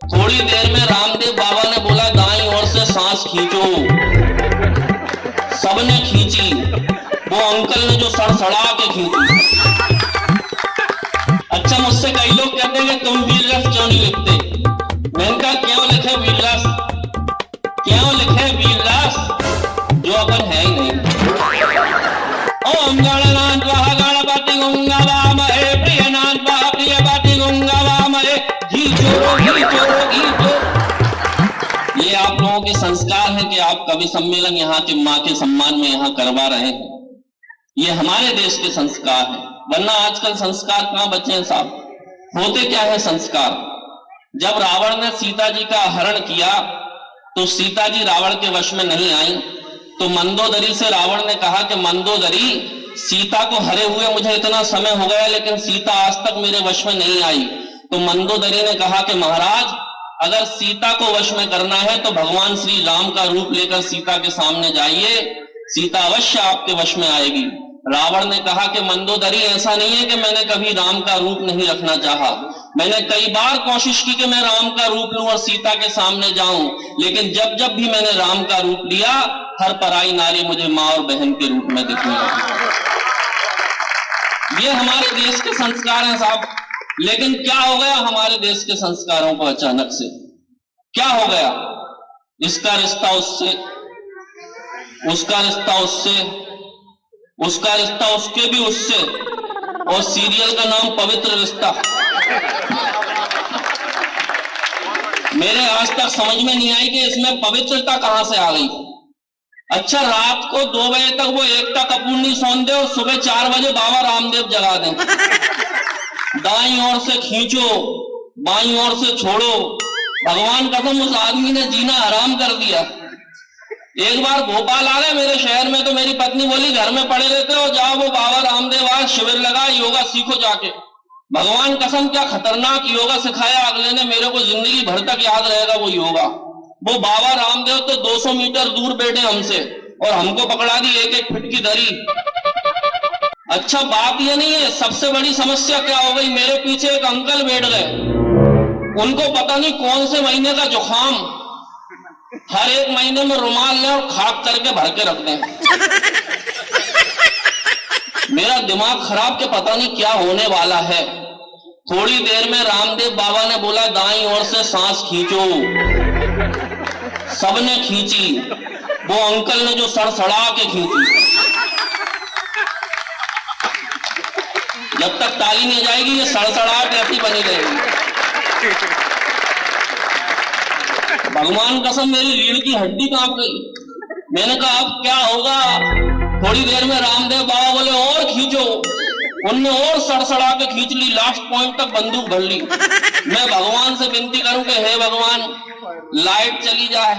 थोड़ी देर में रामदेव बाबा ने बोला दाईं ओर से सांस खींचो। सबने खींची, वो अंकल ने जो सड़सड़ा के खींची। अच्छा, मुझसे कई लोग कहते हैं कि तुम वीर रस क्यों नहीं लिखते। मैंने कहा क्यों लिखे वीर रस, क्यों लिखे वीर रस जो अपन है ही नहीं। ओम गणनाथ वह गणपति गंगा वामहे प्रियनाथ वह प्रियपति गंगा वामहे घी चोरो घी चोरो घी चोरो। ये आप लोगों के संस्कार है कि आप कवि सम्मेलन यहाँ के माँ के सम्मान में यहाँ करवा रहे हैं। ये हमारे देश के संस्कार है, वरना आजकल संस्कार कहाँ बचे हैं साहब। होते क्या है संस्कार। जब रावण ने सीता जी का हरण किया तो सीता जी रावण के वश में नहीं आई। तो मंदोदरी से रावण ने कहा कि मंदोदरी, सीता को हरे हुए मुझे इतना समय हो गया लेकिन सीता आज तक मेरे वश में नहीं आई। तो मंदोदरी ने कहा कि महाराज, अगर सीता को वश में करना है तो भगवान श्री राम का रूप लेकर सीता के सामने जाइए, सीता अवश्य आपके वश में आएगी। रावण ने कहा कि मंदोदरी, ऐसा नहीं है कि मैंने कभी राम का रूप नहीं रखना चाहा, मैंने कई बार कोशिश की कि मैं राम का रूप लूं और सीता के सामने जाऊं, लेकिन जब जब भी मैंने राम का रूप लिया हर पराई नारी मुझे मां और बहन के रूप में दिखने लगी। ये हमारे देश के संस्कार हैं साहब। लेकिन क्या हो गया हमारे देश के संस्कारों को अचानक से, क्या हो गया। इसका रिश्ता उससे, उसका रिश्ता उससे, उसका रिश्ता उसके भी उससे, और सीरियल का नाम पवित्र रिश्ता। मेरे आज तक समझ में नहीं आई कि इसमें पवित्रता कहां से आ गई। अच्छा, रात को 2 बजे तक वो एकता कपूर नहीं सोन दे और सुबह 4 बजे बाबा रामदेव जगा दें। दाईं ओर से खींचो, बाईं ओर से छोड़ो। भगवान कसम उस आदमी ने जीना हराम कर दिया। एक बार भोपाल आ गए मेरे शहर में तो मेरी पत्नी बोली घर में पड़े रहते हो, जाओ वो बाबा रामदेव आज शिविर लगा, योगा सीखो जाके। भगवान कसम क्या खतरनाक योगा सिखाया अगले ने, मेरे को जिंदगी भर तक याद रहेगा वो योगा। वो बाबा रामदेव तो 200 मीटर दूर बैठे हमसे और हमको पकड़ा दी 1-1 फीट की दरी। अच्छा, बात ये नहीं है, सबसे बड़ी समस्या क्या हो गई, मेरे पीछे एक अंकल बैठ गए, उनको पता नहीं कौन से महीने का जुकाम, हर एक महीने में रुमाल लें और खाक करके भर के रख दें। मेरा दिमाग खराब के पता नहीं क्या होने वाला है। थोड़ी देर में रामदेव बाबा ने बोला दाईं ओर से सांस खींचो। सबने खींची, वो अंकल ने जो सड़सड़ा के खींची। जब तक ताली नहीं जाएगी ये सड़सड़ाहट ऐसी बनी रहेगी। भगवान कसम मेरी रीढ़ की हड्डी कांप गई। मैंने कहा अब क्या होगा। थोड़ी देर में रामदेव बाबा बोले और खींचो, उनने और सड़सड़ा के खींच ली, लास्ट पॉइंट तक बंदूक भर ली। मैं भगवान से विनती करूं कि हे भगवान लाइट चली जाए,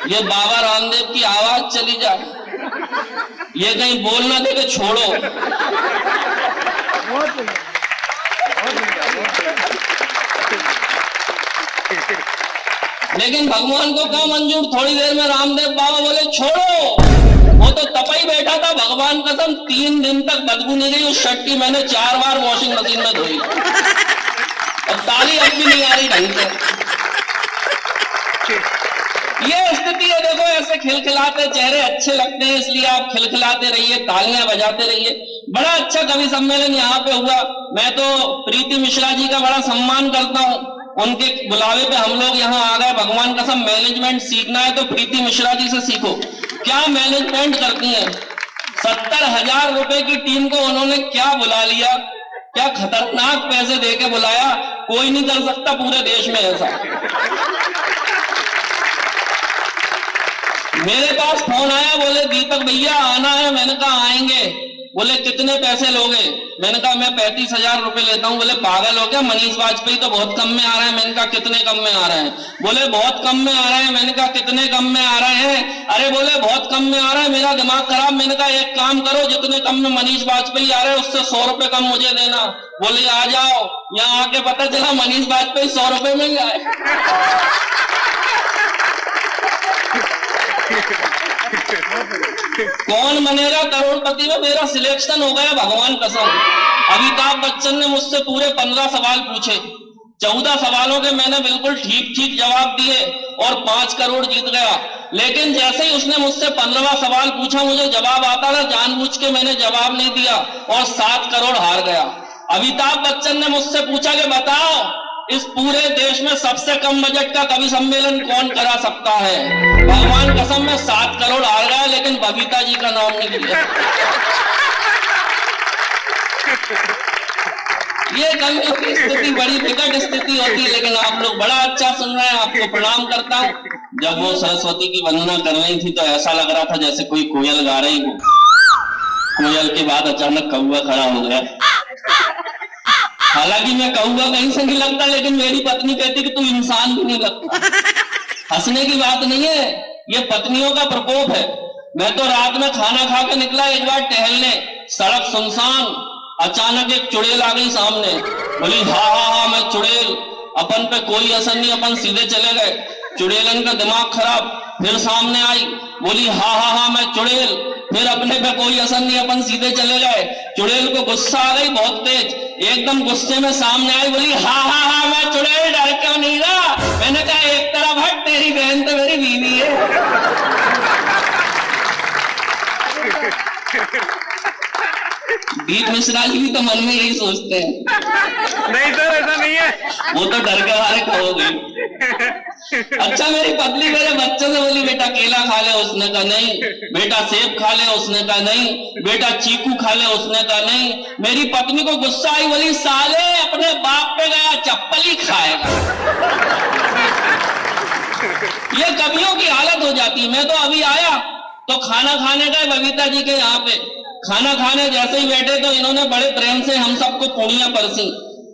ये बाबा रामदेव की आवाज चली जाए, ये कहीं बोल ना दे कि छोड़ो। लेकिन भगवान को क्या मंजूर। थोड़ी देर में रामदेव बाबा बोले छोड़ो। वो तो तपई बैठा था, भगवान कसम 3 दिन तक बदबू नहीं गई उस शर्ट की। मैंने 4 बार वॉशिंग मशीन में धोई और ताली अब भी नहीं आ रही ढंग से। ये स्थिति है। देखो ऐसे खिलखिलाते चेहरे अच्छे लगते हैं, इसलिए आप खिलखिलाते रहिए, तालियां बजाते रहिए। बड़ा अच्छा कवि सम्मेलन यहाँ पे हुआ। मैं तो प्रीति मिश्रा जी का बड़ा सम्मान करता हूँ, उनके बुलावे पे हम लोग यहाँ आ गए। भगवान कसम मैनेजमेंट सीखना है तो प्रीति मिश्रा जी से सीखो। क्या मैनेजमेंट करती हैं। 70,000 रुपए की टीम को उन्होंने क्या बुला लिया, क्या खतरनाक पैसे देके बुलाया। कोई नहीं कर सकता पूरे देश में ऐसा। मेरे पास फोन आया, बोले दीपक भैया आना है। मैंने कहा आएंगे। बोले कितने पैसे लोगे। मैंने कहा मैं 35,000 रुपए लेता हूं। बोले पागल हो क्या, मनीष वाजपेयी तो बहुत कम में आ रहा है। मैंने कहा कितने कम में आ रहे हैं। बोले बहुत कम में आ रहे हैं। मैंने कहा कितने कम में आ रहे हैं। अरे बोले बहुत कम में आ रहा है। मेरा दिमाग खराब। मैंने कहा एक काम करो, जितने कम में मनीष वाजपेयी आ रहे हैं उससे 100 रुपए कम मुझे देना। बोले आ जाओ। यहाँ आके पता चला मनीष वाजपेयी 100 रुपए में ही आए। कौन बनेगा करोड़पति में मेरा सिलेक्शन हो गया। भगवान कसम। अमिताभ बच्चन ने मुझसे पूरे 15 सवाल पूछे। 14 सवालों के मैंने बिल्कुल ठीक ठीक जवाब दिए और 5 करोड़ जीत गया। लेकिन जैसे ही उसने मुझसे 15वां सवाल पूछा, मुझे जवाब आता था, जानबूझ के मैंने जवाब नहीं दिया और 7 करोड़ हार गया। अमिताभ बच्चन ने मुझसे पूछा कि बताओ इस पूरे देश में सबसे कम बजट का कवि सम्मेलन कौन करा सकता है। भगवान कसम में 7 करोड़ हार गया, लेकिन बबीता जी का नाम नहीं लिया। ये कवियों की स्थिति बड़ी विकट स्थिति होती है, लेकिन आप लोग बड़ा अच्छा सुन रहे हैं, आपको प्रणाम करता हूं। जब वो सरस्वती की वंदना कर रही थी तो ऐसा लग रहा था जैसे कोई कोयल गा रही हो। कोयल के बाद अचानक कौवा खड़ा हो गया। हालांकि मैं कौवा कहीं से नहीं लगता, लेकिन मेरी पत्नी कहती कि तू इंसान भी नहीं लगता। हंसने की बात नहीं है, ये पत्नियों का प्रकोप है। मैं तो रात में खाना खा के निकला एक बार टहलने, सड़क सुनसान, अचानक एक चुड़ैल आ गई सामने। बोली हाँ मैं चुड़ैल, अपन पे कोई असर नहीं, अपन सीधे चले गए। चुड़ैलन का दिमाग खराब, फिर सामने आई, बोली हाँ मैं चुड़ैल, फिर अपने पे कोई असर नहीं, अपन सीधे चले गए। चुड़ैल को गुस्सा आ गई बहुत तेज, एकदम गुस्से में सामने आई, बोली हाँ मैं चुड़ैल, डर क्यों नहीं रहा। मैंने कहा एक तरफ हट, तेरी बहन तो मेरी बीवी है। दीप मिश्रा जी भी तो मन में यही सोचते हैं। नहीं सर, ऐसा नहीं है, वो तो डर के मारे खो गई। अच्छा, मेरी पत्नी मेरे बच्चे से बोली बेटा केला खा ले, उसने कहा नहीं। बेटा सेब खा ले, उसने कहा नहीं। बेटा चीकू खा ले, उसने कहा नहीं। मेरी पत्नी को गुस्सा आई, बोली साले अपने बाप पे गया चप्पल ही खाएगा। ये कवियों की हालत हो जाती है। मैं तो अभी आया तो खाना खाने गए बबीता जी के यहाँ पे। खाना खाने जैसे ही बैठे तो इन्होंने बड़े प्रेम से हम सबको पूड़ियां परसी।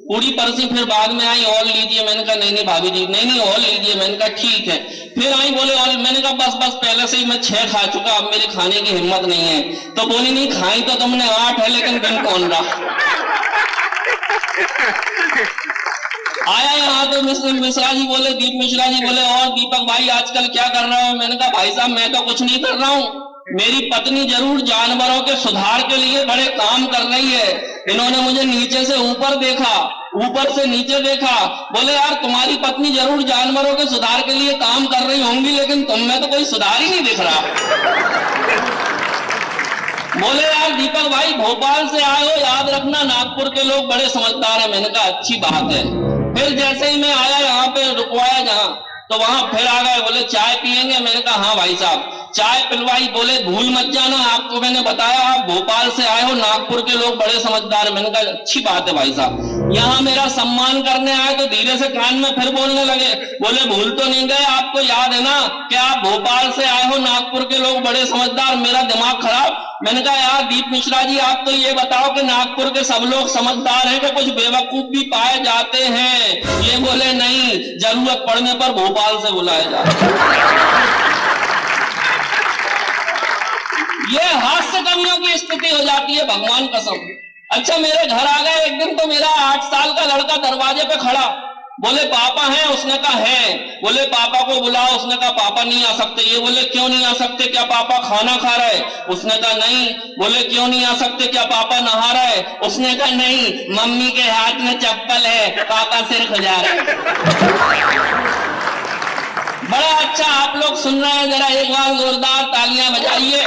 पूड़ी परसी, फिर बाद में आई और लीजिए। मैंने कहा नहीं भाभी जी, नहीं और लीजिए। मैंने कहा ठीक है। फिर आई, बोले और। मैंने कहा बस पहले से ही मैं 6 खा चुका, अब मेरी खाने की हिम्मत नहीं है। तो बोली नहीं खाई तो तुमने 8 है, लेकिन बिन कौन रहा। आया यहाँ तो मिश्रा जी बोले, दीप मिश्रा जी बोले और दीपक भाई आजकल क्या कर रहे हो। मैंने कहा भाई साहब मैं तो कुछ नहीं कर रहा हूँ, मेरी पत्नी जरूर जानवरों के सुधार के लिए बड़े काम कर रही है। इन्होंने मुझे नीचे से ऊपर देखा, ऊपर से नीचे देखा। बोले यार तुम्हारी पत्नी जरूर जानवरों के सुधार के लिए काम कर रही होंगी, लेकिन तुम में तो कोई सुधार ही नहीं दिख रहा। बोले यार दीपक भाई भोपाल से आए हो, याद रखना नागपुर के लोग बड़े समझदार हैं। मैंने कहा अच्छी बात है। फिर जैसे ही मैं आया यहाँ पे रुकवाया जहाँ, तो वहां फिर आ गए, बोले चाय पियेंगे। मैंने कहा हाँ भाई साहब। चाय पिलवाई, बोले भूल मत जाना, आपको मैंने बताया आप भोपाल से आए हो, नागपुर के लोग बड़े समझदार। मैंने कहा अच्छी बात है भाई साहब। यहाँ मेरा सम्मान करने आए तो धीरे से कान में फिर बोलने लगे, बोले भूल तो नहीं गए, आपको याद है ना कि आप भोपाल से आए हो, नागपुर के लोग बड़े समझदार। मेरा दिमाग खराब। मैंने कहा यार दीप मिश्रा जी आप तो ये बताओ कि नागपुर के सब लोग समझदार हैं कि कुछ बेवकूफ भी पाए जाते हैं। ये बोले नहीं, जरूरत पड़ने पर भोपाल से बुलाया जाए। ये हास्य कवियों की स्थिति हो जाती है, भगवान कसम। अच्छा, मेरे घर आ गए एक दिन तो मेरा 8 साल का लड़का दरवाजे पे खड़ा। बोले पापा हैं? उसने कहा है। बोले पापा को बुलाओ। उसने कहा पापा नहीं आ सकते। ये बोले क्यों नहीं आ सकते, क्या पापा खाना खा रहे? उसने कहा नहीं। बोले क्यों नहीं आ सकते, क्या पापा नहा रहे? उसने कहा नहीं, मम्मी के हाथ में चप्पल है, पापा सिर खुजा रहे। बड़ा अच्छा, आप लोग सुन रहे हैं, जरा एक बार जोरदार तालियां बजाइए।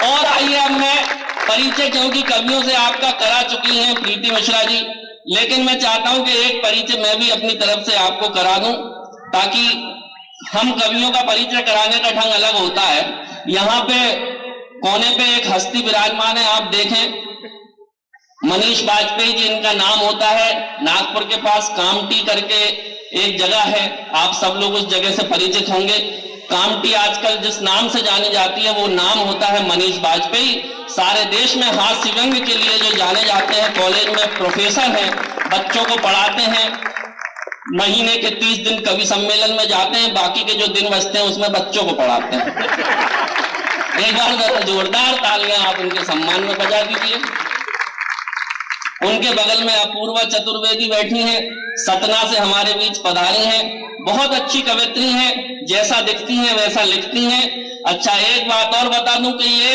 और आइए अब मैं परिचय, क्योंकि कवियों से आपका करा चुकी हैं प्रीति मिश्रा जी, लेकिन मैं चाहता हूं कि एक परिचय मैं भी अपनी तरफ से आपको करा दूं, ताकि हम कवियों का परिचय कराने का ढंग अलग होता है। यहाँ पे कोने पे एक हस्ती विराजमान है, आप देखें, मनीष बाजपेयी जी इनका नाम होता है। नागपुर के पास कामटी करके एक जगह है, आप सब लोग उस जगह से परिचित होंगे। कामटी आजकल जिस नाम से जानी जाती है वो नाम होता है मनीष बाजपेयी। सारे देश में हास्य व्यंग के लिए जो जाने जाते हैं, कॉलेज में प्रोफेसर हैं, बच्चों को पढ़ाते हैं। महीने के 30 दिन कवि सम्मेलन में जाते हैं, बाकी के जो दिन बचते हैं उसमें बच्चों को पढ़ाते हैं। एक बार जोरदार तालियां आप उनके सम्मान में बजा दीजिए। उनके बगल में अपूर्वा चतुर्वेदी बैठी हैं, सतना से हमारे बीच पधारी हैं। बहुत अच्छी कवित्री हैं, जैसा दिखती हैं वैसा लिखती हैं। अच्छा, एक बात और बता दूं कि ये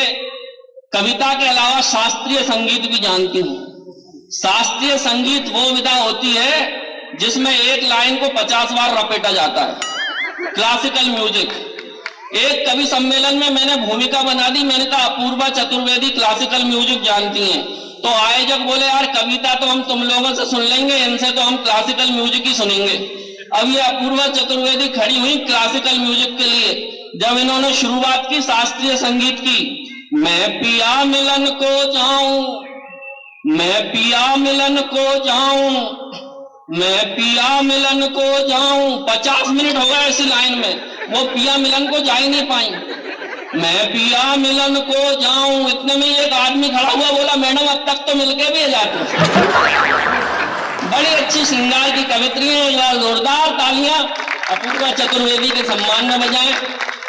कविता के अलावा शास्त्रीय संगीत भी जानती हूं। शास्त्रीय संगीत वो विधा होती है जिसमें एक लाइन को 50 बार रपेटा जाता है, क्लासिकल म्यूजिक। एक कवि सम्मेलन में मैंने भूमिका बना दी, मैंने कहा अपूर्वा चतुर्वेदी क्लासिकल म्यूजिक जानती हैं। तो आयोजक बोले यार कविता तो हम तुम लोगों से सुन लेंगे, इनसे तो हम क्लासिकल म्यूजिक ही सुनेंगे। अब ये अपूर्वा चतुर्वेदी खड़ी हुई क्लासिकल म्यूजिक के लिए। जब इन्होंने शुरुआत की शास्त्रीय संगीत की, मैं पिया मिलन को जाऊं, मैं पिया मिलन को जाऊं, मैं पिया मिलन को जाऊं, 50 मिनट हो गए इसी लाइन में, वो पिया मिलन को जा ही नहीं पाई। मैं पिया मिलन को जाऊं, इतने में एक आदमी खड़ा हुआ, बोला मैडम अब तक तो मिलके भी जाते। बड़ी अच्छी श्रृंगार की कवित्री है, यार जोरदार तालियां अपूर्वा चतुर्वेदी के सम्मान में बजाएं।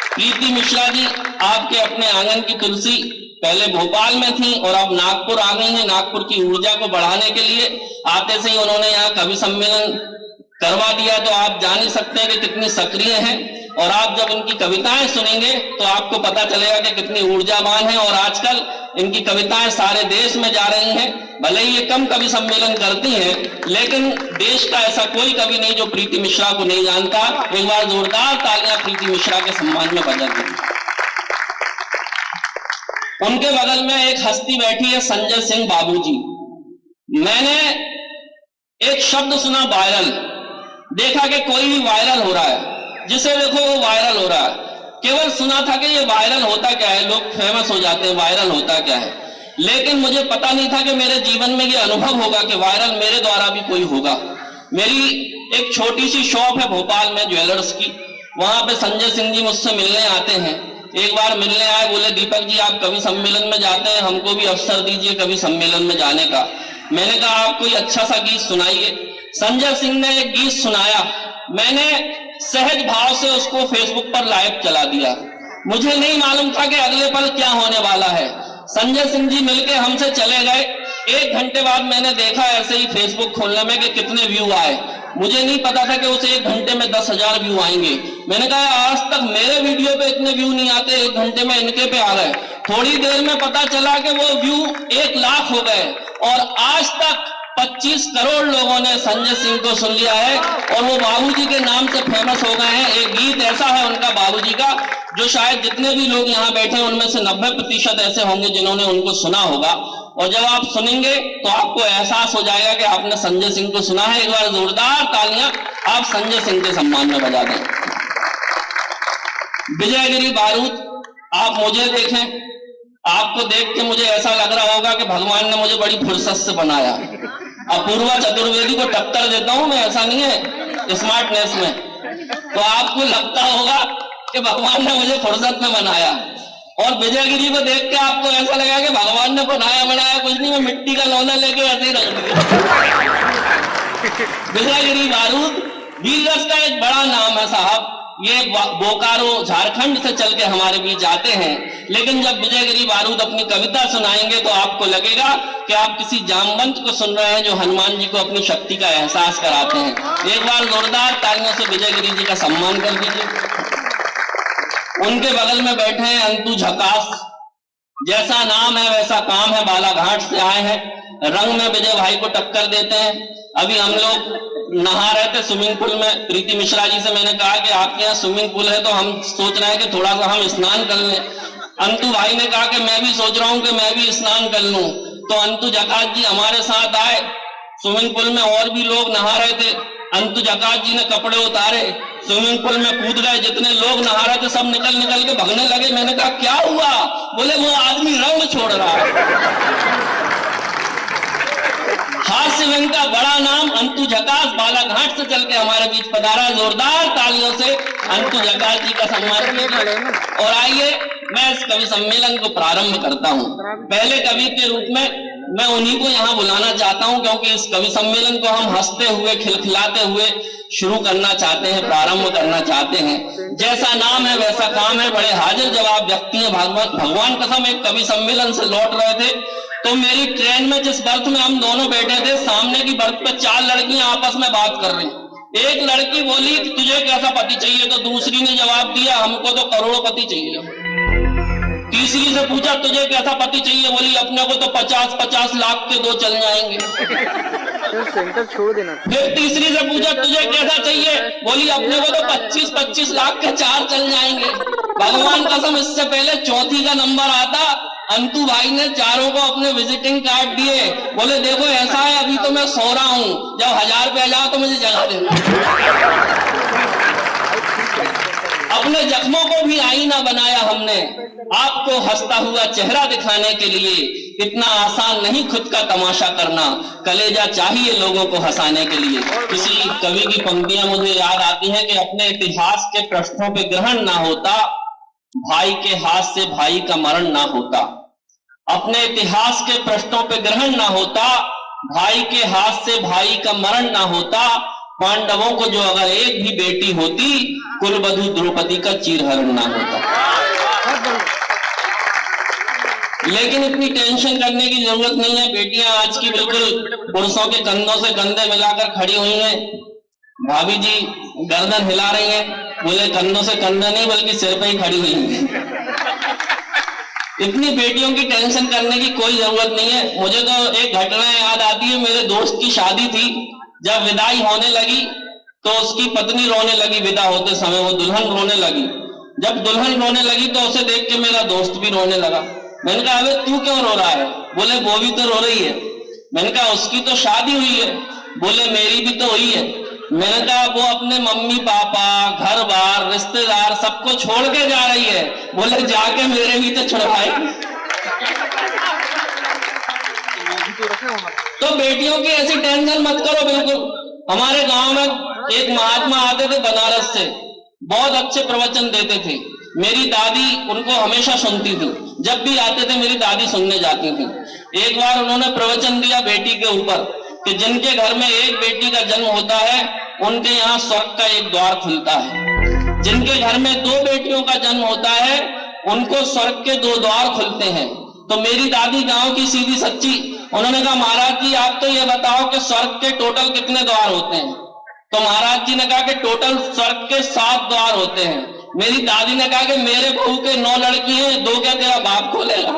प्रीति मिश्रा जी आपके अपने आंगन की तुलसी, पहले भोपाल में थी और अब नागपुर आ गई हैं। नागपुर की ऊर्जा को बढ़ाने के लिए आते से ही उन्होंने यहाँ कवि सम्मेलन करवा दिया, तो आप जान ही सकते हैं कि कितनी सक्रिय हैं। और आप जब इनकी कविताएं सुनेंगे तो आपको पता चलेगा कि कितनी ऊर्जावान है। और आजकल इनकी कविताएं सारे देश में जा रही हैं। भले ही ये कम कवि सम्मेलन करती हैं, लेकिन देश का ऐसा कोई कवि नहीं जो प्रीति मिश्रा को नहीं जानता। एक बार जोरदार तालियां प्रीति मिश्रा के सम्मान में बजा दें। उनके बगल में एक हस्ती बैठी है, संजय सिंह बाबूजी। मैंने एक शब्द सुना वायरल, देखा कि कोई भी वायरल हो रहा है, जिसे देखो वो वायरल हो रहा है। केवल सुना था कि ये वायरल होता क्या है, लोग फेमस हो जाते हैं, वायरल होता क्या है, लेकिन मुझे पता नहीं था कि मेरे जीवन में ये अनुभव होगा कि वायरल मेरे द्वारा भी कोई होगा। मेरी एक छोटी सी शॉप है भोपाल में ज्वेलर्स की, वहां पे संजय सिंह जी मुझसे मिलने आते हैं। एक बार मिलने आए, बोले दीपक जी आप कवि सम्मेलन में जाते हैं, हमको भी अवसर दीजिए कवि सम्मेलन में जाने का। मैंने कहा आप कोई अच्छा सा गीत सुनाइए। संजय सिंह ने एक गीत सुनाया, मैंने सहज भाव से उसको फेसबुक पर लाइव चला दिया। मुझे नहीं मालूम था कि अगले पल क्या होने वाला है। संजय सिंह जी मिलके हमसे चले गए। 1 घंटे बाद मैंने देखा ऐसे ही फेसबुक खोलने में कि कितने व्यू आए। मुझे नहीं पता था कि उस 1 घंटे में 10,000 व्यू आएंगे। मैंने कहा आज तक मेरे वीडियो पे इतने व्यू नहीं आते, 1 घंटे में इनके पे आ गए। थोड़ी देर में पता चला कि वो व्यू 1 लाख हो गए और आज तक 25 करोड़ लोगों ने संजय सिंह को सुन लिया है और वो बाबूजी के नाम से फेमस हो गए हैं। एक गीत ऐसा है उनका बाबूजी का जो शायद जितने भी लोग यहाँ बैठे हैं उनमें से 90% ऐसे होंगे जिन्होंने उनको सुना होगा। और जब आप सुनेंगे तो आपको एहसास हो जाएगा कि आपने संजय सिंह को सुना है। एक बार जोरदार तालियां आप संजय सिंह के सम्मान में बजा दें। विजयगिरी बारूद, आप मुझे देखें, आपको देख के मुझे ऐसा लग रहा होगा कि भगवान ने मुझे बड़ी फुर्सत से बनाया। अपूर्वा चतुर्वेदी को टक्कर देता हूं मैं, ऐसा नहीं है स्मार्टनेस में, तो आपको लगता होगा कि भगवान ने मुझे फुर्सत में बनाया। और विजयगिरी को देख के आपको ऐसा लगा कि भगवान ने बनाया कुछ नहीं, मैं मिट्टी का लौना लेके ऐसे ही रख दिया। विजयगिरी बारूद वीर रस का एक बड़ा नाम है साहब। ये बोकारो झारखंड से चल के हमारे बीच आते हैं, लेकिन जब विजयगिरी बारूद अपनी कविता सुनाएंगे तो आपको लगेगा कि आप किसी जामवंत को सुन रहे हैं जो हनुमान जी को अपनी शक्ति का एहसास कराते हैं। एक बार जोरदार तालियों से विजयगिरी जी का सम्मान कर दीजिए। उनके बगल में बैठे हैं अंतु झकास, जैसा नाम है वैसा काम है, बालाघाट से आए हैं, रंग में विजय भाई को टक्कर देते हैं। अभी हम लोग नहा रहे थे स्विमिंग पूल में, प्रीति मिश्रा जी से मैंने कहा कि आपके यहाँ स्विमिंग पूल है तो हम सोच रहे हैं कि थोड़ा सा हम स्नान कर लें। अंतु भाई ने कहा कि मैं भी सोच रहा हूं कि मैं भी स्नान कर लूं, तो अंतु जकास जी हमारे साथ आए। स्विमिंग पूल में और भी लोग नहा रहे थे, अंतु जकास जी ने कपड़े उतारे, स्विमिंग पूल में कूद गए। जितने लोग नहा रहे थे सब निकल निकल के भगने लगे। मैंने कहा क्या हुआ? बोले वो आदमी रंग छोड़ रहा है। हास्य व्यंग का बड़ा नाम अंतु झकास बालाघाट से चल के हमारे बीच पधारा। जोरदार तालियों से अंतु झकास जी का सम्मान कीजिए। और आइए मैं इस कवि सम्मेलन को प्रारंभ करता हूं। पहले कवि के रूप में मैं उन्हीं को यहाँ बुलाना चाहता हूं, क्योंकि इस कवि सम्मेलन को हम हंसते हुए खिलखिलाते हुए शुरू करना चाहते हैं, प्रारंभ करना चाहते हैं। जैसा नाम है वैसा काम है, बड़े हाजिर जवाब व्यक्ति हैं। भगवान कसम एक कवि सम्मेलन से लौट रहे थे तो मेरी ट्रेन में जिस बर्थ में हम दोनों बैठे थे, सामने की बर्थ पे 4 लड़कियां आपस में बात कर रही। एक लड़की बोली तुझे कैसा पति चाहिए, तो दूसरी ने जवाब दिया हमको तो करोड़पति चाहिए। तीसरी से पूछा तुझे कैसा पति चाहिए, बोली अपने को तो 50-50 लाख के 2 चल जाएंगे। सेंटर छोड़ देना। फिर तीसरी से पूछा तुझे कैसा चाहिए, बोली अपने को तो 25-25 लाख के 4 चल जाएंगे। भगवान कसम इससे पहले चौथी का नंबर आता, अंतु भाई ने चारों को अपने विजिटिंग कार्ड दिए, बोले देखो ऐसा है अभी तो मैं सो रहा हूं, जब 1000 रुपया जाओ तो मुझे जगा देना। अपने जख्मों को भी आईना बनाया हमने, आपको हंसता हुआ चेहरा दिखाने के लिए। इतना आसान नहीं खुद का तमाशा करना, कलेजा चाहिए लोगों को हंसाने के लिए। किसी कवि की पंक्तियां मुझे याद आती हैं कि अपने इतिहास के प्रश्नों पे ग्रहण ना होता, भाई के हाथ से भाई का मरण ना होता। अपने इतिहास के प्रश्नों पे ग्रहण ना होता, भाई के हाथ से भाई का मरण ना होता। पांडवों को जो अगर एक भी बेटी होती, कुलवधू द्रौपदी का चीरहरण ना होता। लेकिन इतनी टेंशन करने की जरूरत नहीं है। बेटियां आज की बिल्कुल पुरुषों के कंधों से कंधे मिलाकर खड़ी हुई हैं। भाभी जी गर्दन हिला रही हैं, बोले कंधों से कंधे नहीं बल्कि सिर पे ही खड़ी हुई हैं। इतनी बेटियों की टेंशन करने की कोई जरूरत नहीं है। मुझे तो एक घटना याद आती है, मेरे दोस्त की शादी थी, जब विदाई होने लगी तो उसकी पत्नी रोने लगी। विदा होते समय वो दुल्हन रोने लगी। जब दुल्हन रोने लगी तो उसे देख के मेरा दोस्त भी रोने लगा। मैंने कहा अबे तू क्यों रो रहा है? बोले वो भी तो रो रही है। मैंने कहा उसकी तो शादी हुई है। बोले मेरी भी तो हुई है। मैंने कहा वो अपने मम्मी पापा, घर बार, रिश्तेदार सबको छोड़ के जा रही है। बोले जाके मेरे भी तो छुड़वाए। तो बेटियों की ऐसी टेंशन मत करो बिल्कुल। हमारे गांव में एक महात्मा आते थे बनारस से, बहुत अच्छे प्रवचन देते थे। मेरी दादी उनको हमेशा सुनती थी, जब भी आते थे मेरी दादी सुनने जाती थी। एक बार उन्होंने प्रवचन दिया बेटी के ऊपर कि जिनके घर में एक बेटी का जन्म होता है उनके यहाँ स्वर्ग का एक द्वार खुलता है। जिनके घर में 2 बेटियों का जन्म होता है उनको स्वर्ग के 2 द्वार खुलते हैं। तो मेरी दादी गांव की सीधी सच्ची, उन्होंने कहा महाराज जी आप तो ये बताओ कि स्वर्ग के टोटल कितने द्वार होते हैं? तो महाराज जी ने कहा कि टोटल स्वर्ग के 7 द्वार होते हैं। मेरी दादी ने कहा कि मेरे बहू के 9 लड़की हैं, 2 क्या तेरा बाप खोलेगा?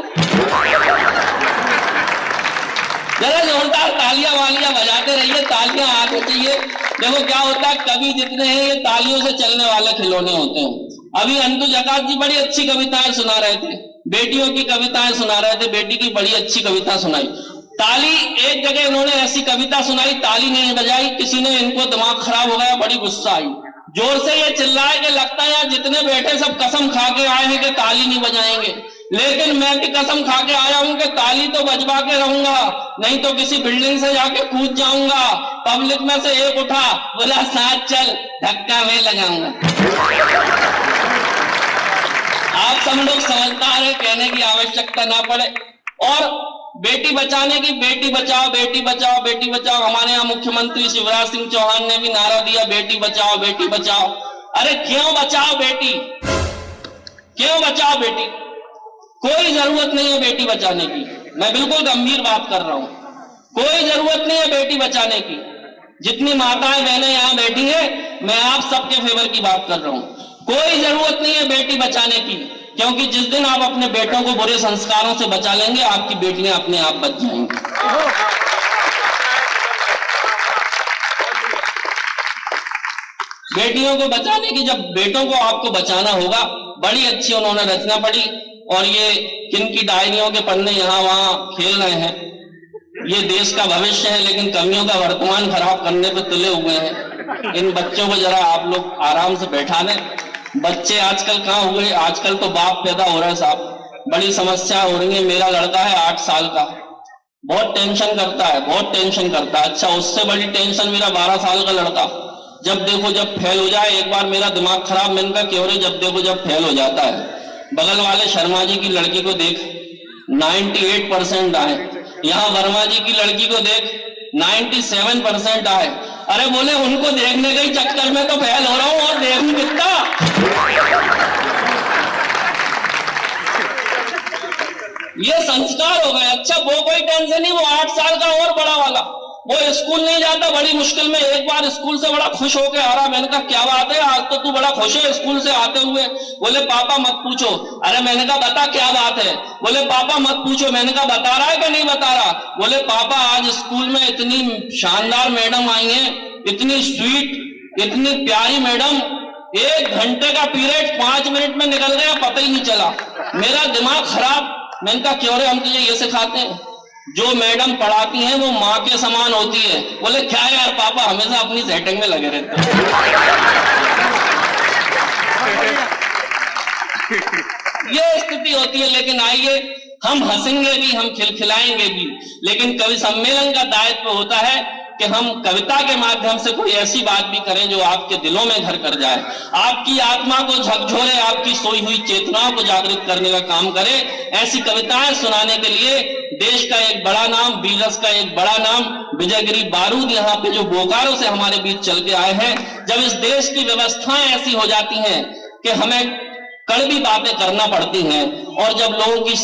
जरा जोरदार तालियां वालियां बजाते रहिए, तालियां आगे चाहिए। देखो क्या होता है, कवि जितने हैं ये तालियों से चलने वाले खिलौने होते हैं। अभी अंतु जकात जी बड़ी अच्छी कविताएं सुना रहे थे, बेटियों की कविताएं सुना रहे थे, बेटी की बड़ी अच्छी कविता सुनाई। ताली एक जगह इन्होंने ऐसी कविता सुनाई, ताली नहीं बजाई, किसी ने, इनको दिमाग खराब हो गया, बड़ी गुस्सा आई, जोर से ये चिल्लाए कि लगता है यार जितने बैठे सब कसम खा के आए हैं कि ताली नहीं बजाएंगे। लेकिन मैं भी कसम खा के आया हूं कि ताली तो बजवा के रहूंगा, नहीं तो किसी बिल्डिंग से जाके कूद जाऊंगा। पब्लिक में से एक उठा, बोला साथ चल, धक्का मैं लगाऊंगा। आप सब लोग समझदार है, कहने की आवश्यकता ना पड़े। और बेटी बचाने की, बेटी बचाओ बेटी बचाओ बेटी बचाओ। हमारे यहाँ मुख्यमंत्री शिवराज सिंह चौहान ने भी नारा दिया बेटी बचाओ बेटी बचाओ। अरे क्यों बचाओ बेटी, क्यों बचाओ बेटी? कोई जरूरत नहीं है बेटी बचाने की। मैं बिल्कुल गंभीर बात कर रहा हूं, कोई जरूरत नहीं है बेटी बचाने की। जितनी माताएं बहनें यहां बैठी है, मैं आप सबके फेवर की बात कर रहा हूं। कोई जरूरत नहीं है बेटी बचाने की, क्योंकि जिस दिन आप अपने बेटों को बुरे संस्कारों से बचा लेंगे, आपकी बेटियां अपने आप बच जाएंगी। बेटियों को बचाने की, जब बेटों को आपको बचाना होगा, बड़ी अच्छी उन्होंने रचना पढ़ी। और ये किनकी डायरियों के पन्ने यहाँ वहां खेल रहे हैं। ये देश का भविष्य है, लेकिन कमियों का वर्तमान खराब करने पे तुले हुए हैं। इन बच्चों को जरा आप लोग आराम से बैठा दें। बच्चे आजकल कहाँ हुए, आजकल तो बाप पैदा हो रहा है साहब। बड़ी समस्या हो रही है। मेरा लड़का है 8 साल का, बहुत टेंशन करता है, बहुत टेंशन करता है। अच्छा, उससे बड़ी टेंशन मेरा 12 साल का लड़का, जब देखो जब फेल हो जाए। एक बार मेरा दिमाग खराब, मैंने कहा क्यों रे, जब देखो जब फेल हो जाता है। बगल वाले शर्मा जी की लड़की को देख, 98% आए। यहाँ वर्मा जी की लड़की को देख, 97% आए। अरे बोले उनको देखने के चक्कर में तो फेल हो रहा हूं, और देखूं कितना। ये संस्कार हो गए। अच्छा, वो कोई टेंशन नहीं, वो 8 साल का और बड़ा वाला, वो स्कूल नहीं जाता, बड़ी मुश्किल में एक बार स्कूल से बड़ा खुश होके आ रहा। मैंने कहा क्या बात है, आज तो तू बड़ा खुश है स्कूल से आते हुए। बोले पापा मत पूछो। अरे मैंने कहा बता क्या बात है। बोले पापा मत पूछो। मैंने कहा बता रहा है कि नहीं बता रहा। बोले पापा आज स्कूल में इतनी शानदार मैडम आई हैं, इतनी स्वीट, इतनी प्यारी मैडम, 1 घंटे का पीरियड 5 मिनट में निकल गया, पता ही नहीं चला। मेरा दिमाग खराब। मैंने कहा क्यों रे, हम तुझे ये सिखाते हैं, जो मैडम पढ़ाती हैं वो माँ के समान होती है। बोले क्या यार पापा, हमेशा अपनी सेटिंग में लगे रहते हैं। ये स्थिति होती है। लेकिन आइए, हम हंसेंगे भी, हम खिलखिलाएंगे भी, लेकिन कवि सम्मेलन का दायित्व होता है कि हम कविता के माध्यम से कोई ऐसी बात भी करें जो आपके दिलों में घर कर जाए, आपकी आत्मा को झकझोरे, आपकी सोई हुई चेतनाओं को जागृत करने का काम करे। ऐसी कविताएं सुनाने के लिए देश का एक बड़ा नाम, बीरस का एक बड़ा नाम विजयगिरी बारूद यहाँ पे जो बोकारो से हमारे बीच चल के आए हैं। जब इस देश की व्यवस्थाएं ऐसी हो जाती हैं कि हमें कड़वी बातें करना पड़ती हैं, और जब लोगों की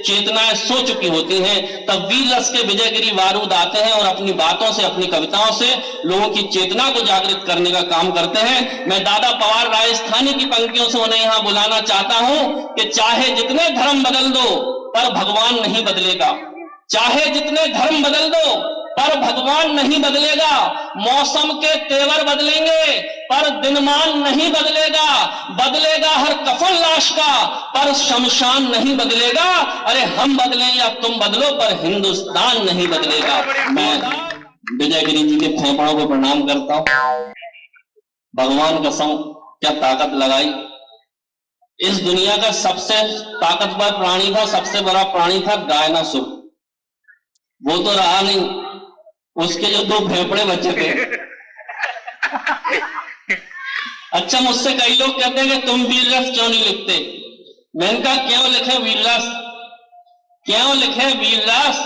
चेतनाएं सो चुकी होती हैं, तब वीर रस के विजयगिरी बारूद आते हैं और अपनी बातों से, अपनी कविताओं से लोगों की चेतना को जागृत करने का काम करते हैं। मैं दादा पवार राजस्थानी की पंक्तियों से उन्हें यहां बुलाना चाहता हूं कि चाहे जितने धर्म बदल दो पर भगवान नहीं बदलेगा। चाहे जितने धर्म बदल दो पर भगवान नहीं बदलेगा। मौसम के तेवर बदलेंगे पर दिनमान नहीं बदलेगा। बदलेगा हर कफन लाश का पर शमशान नहीं बदलेगा। अरे हम बदलें या तुम बदलो पर हिंदुस्तान नहीं बदलेगा। मैं विजयगिरी जी के फेफड़ों को प्रणाम करता हूं। भगवान कसम क्या ताकत लगाई। इस दुनिया का सबसे ताकतवर प्राणी था, सबसे बड़ा प्राणी था डायनासोर। वो तो रहा नहीं, उसके जो 2 फेफड़े बचे थे। अच्छा, मुझसे कई लोग कहते हैं कि तुम वीर रस क्यों नहीं लिखते। मैंने कहा क्यों लिखे वीर रस, क्यों लिखे वीर रस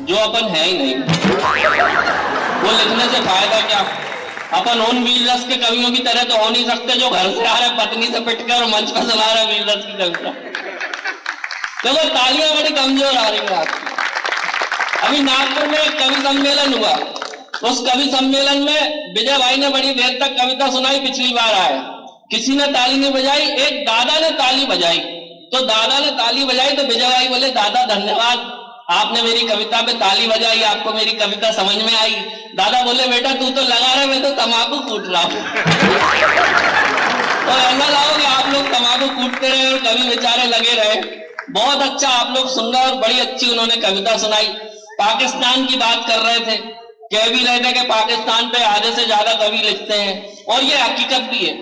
जो अपन है ही नहीं। वो लिखने से फायदा क्या। अपन उन वीर रस के कवियों की तरह तो हो नहीं सकते जो घर से आ रहे पत्नी से पिटकर और मंच पर सुना रहे वीर रस की कविता। देखो तालियां बड़ी कमजोर आ रही है आपकी। अभी नागपुर में एक कवि सम्मेलन हुआ, उस कवि सम्मेलन में विजय भाई ने बड़ी देर तक कविता सुनाई। पिछली बार आए, किसी ने ताली नहीं बजाई, एक दादा ने ताली बजाई। तो दादा ने ताली बजाई तो विजय भाई बोले दादा धन्यवाद, आपने मेरी कविता पे ताली बजाई, आपको मेरी कविता समझ में आई। दादा बोले बेटा तू तो लगा रहा, मैं तो तंबाकू कूट रहा हूं। तो ऐसा लाओ कि आप लोग तंबाकू कूटते रहे और कवि बेचारे लगे रहे। बहुत अच्छा, आप लोग सुन रहे और बड़ी अच्छी उन्होंने कविता सुनाई। पाकिस्तान की बात कर रहे थे, कह भी रहे थे कि पाकिस्तान पे आधे से ज्यादा कवि लिखते हैं, और ये हकीकत भी है।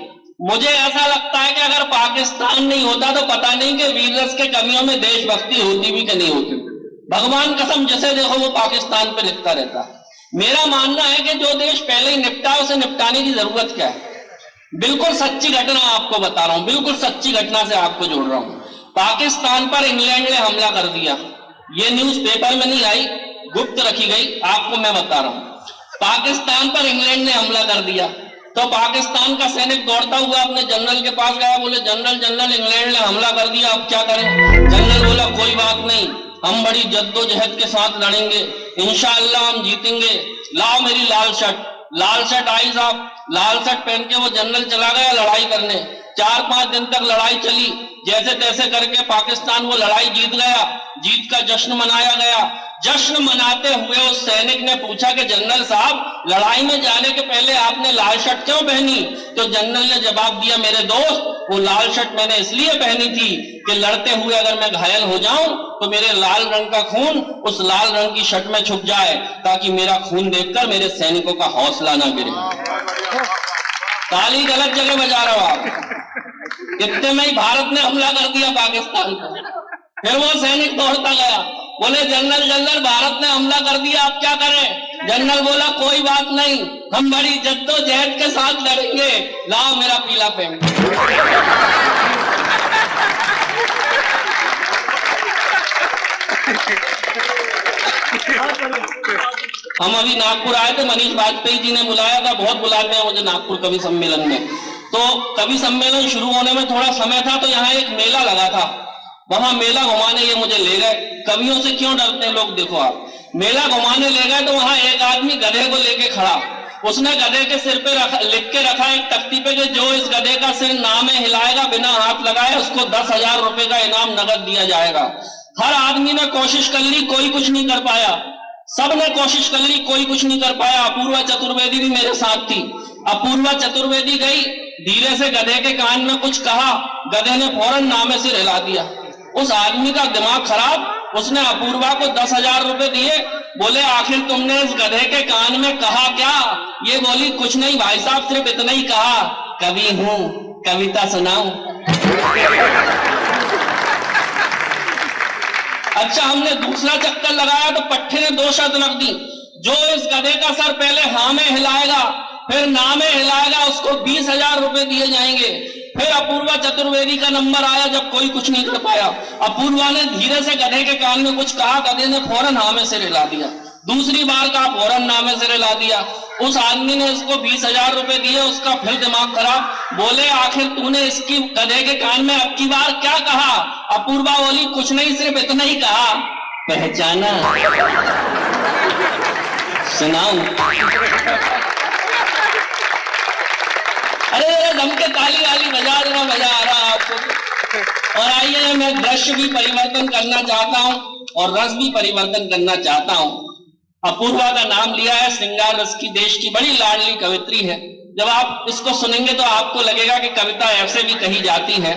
मुझे ऐसा लगता है कि अगर पाकिस्तान नहीं होता तो पता नहीं कि वीर रस के कवियों में देशभक्ति होती भी कि नहीं होती। भगवान कसम जिसे देखो वो पाकिस्तान पे लिखता रहता है। मेरा मानना है कि जो देश पहले ही निपटा उसे निपटाने की जरूरत क्या है। बिल्कुल सच्ची घटना आपको बता रहा हूं, बिल्कुल सच्ची घटना से आपको जोड़ रहा हूं। पाकिस्तान पर इंग्लैंड ने हमला कर दिया, ये न्यूज पेपर में नहीं आई, गुप्त रखी गई, आपको मैं बता रहा हूं। पाकिस्तान पर इंग्लैंड ने हमला कर दिया तो पाकिस्तान का सैनिक दौड़ता हुआ अपने जनरल के पास गया, बोले जनरल जनरल इंग्लैंड ने हमला कर दिया, अब क्या करें। जनरल बोला कोई बात नहीं, हम बड़ी जद्दोजहद के साथ लड़ेंगे, इंशाअल्लाह हम जीतेंगे, लाओ मेरी लाल शर्ट। लाल शर्ट आई साहब, लाल शर्ट पहन के वो जनरल चला गया लड़ाई करने। 4-5 दिन तक लड़ाई चली, जैसे तैसे करके पाकिस्तान वो लड़ाई जीत गया। जीत का जश्न मनाया गया। जश्न मनाते हुए उस सैनिक ने पूछा कि जनरल साहब लड़ाई में जाने के पहले आपने लाल शर्ट क्यों पहनी। तो जनरल ने जवाब दिया मेरे दोस्त, वो लाल शर्ट मैंने इसलिए पहनी थी कि लड़ते हुए अगर मैं घायल हो जाऊं तो मेरे लाल रंग का खून उस लाल रंग की शर्ट में छुप जाए, ताकि मेरा खून देखकर मेरे सैनिकों का हौसला ना गिरे। ताली गलत जगह बजा रहे हो आप। इतने में ही भारत ने हमला कर दिया पाकिस्तान को। फिर वो सैनिक दौड़ता गया, बोले जनरल जनरल भारत ने हमला कर दिया, आप क्या करें। जनरल बोला कोई बात नहीं, हम बड़ी जद्दोजहद के साथ लड़ेंगे, लाओ मेरा पीला पेंट। हम अभी नागपुर आए थे, मनीष वाजपेयी जी ने बुलाया था, बहुत बुलाते हैं मुझे नागपुर कवि सम्मेलन में। तो कवि सम्मेलन शुरू होने में थोड़ा समय था, तो यहाँ एक मेला लगा था, वहां मेला घुमाने ये मुझे ले गए। कवियों से क्यों डरते हैं लोग, देखो आप, मेला घुमाने ले गए तो वहां एक आदमी गधे को लेके खड़ा, उसने गधे के सिर पे लिख के रखा एक तख्ती पे कि जो इस गधे का सिर नामे हिलाएगा बिना हाथ लगाए उसको 10,000 रुपए का इनाम नगद दिया जाएगा। हर आदमी ने कोशिश कर ली, कोई कुछ नहीं कर पाया। सबने कोशिश कर ली, कोई कुछ नहीं कर पाया। अपूर्वा चतुर्वेदी भी मेरे साथ थी। अपूर्वा चतुर्वेदी गई, धीरे से गधे के कान में कुछ कहा, गधे ने फौरन नामे सिर हिला दिया। उस आदमी का दिमाग खराब, उसने अपूर्वा को 10,000 रुपए दिए। बोले आखिर तुमने इस गधे के कान में कहा क्या? ये बोली कुछ नहीं भाई साहब, सिर्फ इतना ही कहा, कवि हूं, कविता सुनाऊं। अच्छा, हमने दूसरा चक्कर लगाया तो पट्टे ने 2 शर्त रख दी, जो इस गधे का सर पहले हाँ में हिलाएगा फिर ना में हिलाएगा उसको 20,000 रुपए दिए जाएंगे। फिर अपूर्वा चतुर्वेदी का नंबर आया जब कोई कुछ नहीं कर पाया। अपूर्वा ने धीरे से गधे के कान में कुछ कहा, गधे ने फौरन हाँ में सिर हिला दिया। दूसरी बार कहा, फौरन ना में सिर हिला दिया। उस आदमी ने इसको 20,000 रुपए दिए, उसका फिर दिमाग खराब। बोले आखिर तूने इसकी गधे के कान में अब की बार क्या कहा? अपूर्वा बोली कुछ नहीं, सिर्फ इतना ही कहा, पहचाना, सुनाऊं। अरे दम के ताली वाली बजा देना, मजा आ रहा आपको। और आइए, मैं दृश्य भी परिवर्तन करना चाहता हूं और रस भी परिवर्तन करना चाहता हूं। अपूर्वा का नाम लिया है, श्रृंगार रस की देश की बड़ी लाडली कवित्री है। जब आप इसको सुनेंगे तो आपको लगेगा कि कविता ऐसे भी कही जाती है।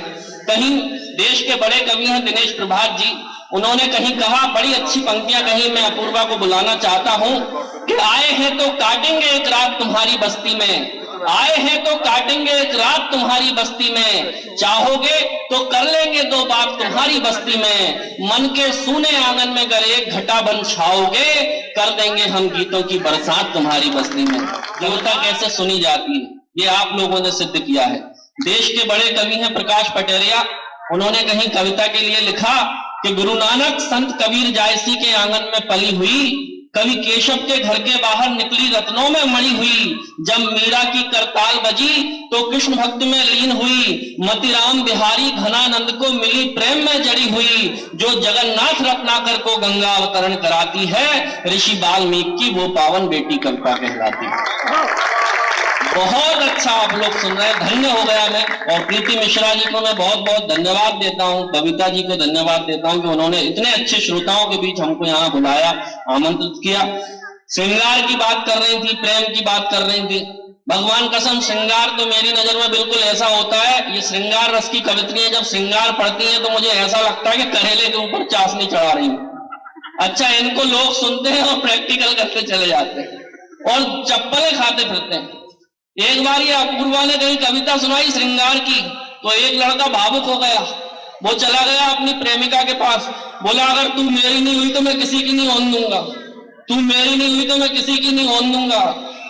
कहीं देश के बड़े कवि हैं दिनेश प्रभात जी, उन्होंने कहीं कहा, बड़ी अच्छी पंक्तियां कही, मैं अपूर्वा को बुलाना चाहता हूं कि आए हैं तो काटेंगे एक रात तुम्हारी बस्ती में, आए हैं तो काटेंगे एक रात तुम्हारी बस्ती में, चाहोगे तो कर लेंगे 2 बात तुम्हारी बस्ती में, मन के सूने आंगन में अगर एक घटा बन छाओगे, कर देंगे हम गीतों की बरसात तुम्हारी बस्ती में। कविता कैसे सुनी जाती है ये आप लोगों ने सिद्ध किया है। देश के बड़े कवि हैं प्रकाश पटेरिया, उन्होंने कहीं कविता के लिए लिखा कि गुरु नानक संत कबीर जायसी के आंगन में पली हुई, कवि केशव के घर के बाहर निकली रत्नों में मड़ी हुई, जब मीरा की करताल बजी तो कृष्ण भक्त में लीन हुई, मतिराम बिहारी घनानंद को मिली प्रेम में जड़ी हुई, जो जगन्नाथ रत्नाकर को गंगा अवतरण कराती है, ऋषि वाल्मीकि वो पावन बेटी कविता कहलाती है। बहुत अच्छा आप लोग सुन रहे हैं, धन्य हो गया मैं। और प्रीति मिश्रा जी को मैं बहुत बहुत धन्यवाद देता हूँ, कविता जी को धन्यवाद देता हूँ कि उन्होंने इतने अच्छे श्रोताओं के बीच हमको यहाँ बुलाया, आमंत्रित किया। श्रृंगार की बात कर रही थी, प्रेम की बात कर रही थी। भगवान कसम, श्रृंगार तो मेरी नजर में बिल्कुल ऐसा होता है, ये श्रृंगार रस की कवित्रियां जब श्रृंगार पढ़ती हैं तो मुझे ऐसा लगता है कि करेले के ऊपर चाशनी चढ़ा रही हूँ। अच्छा, इनको लोग सुनते हैं और प्रैक्टिकल करते चले जाते हैं और चप्पलें खाते फिरते हैं। एक बार ये अपूर्वा ने कहीं कविता सुनाई श्रृंगार की, तो एक लड़का भावुक हो गया, वो चला गया अपनी प्रेमिका के पास, बोला अगर तू मेरी नहीं हुई तो मैं किसी की नहीं होने दूंगा, तू मेरी नहीं हुई तो मैं किसी की नहीं होने दूंगा,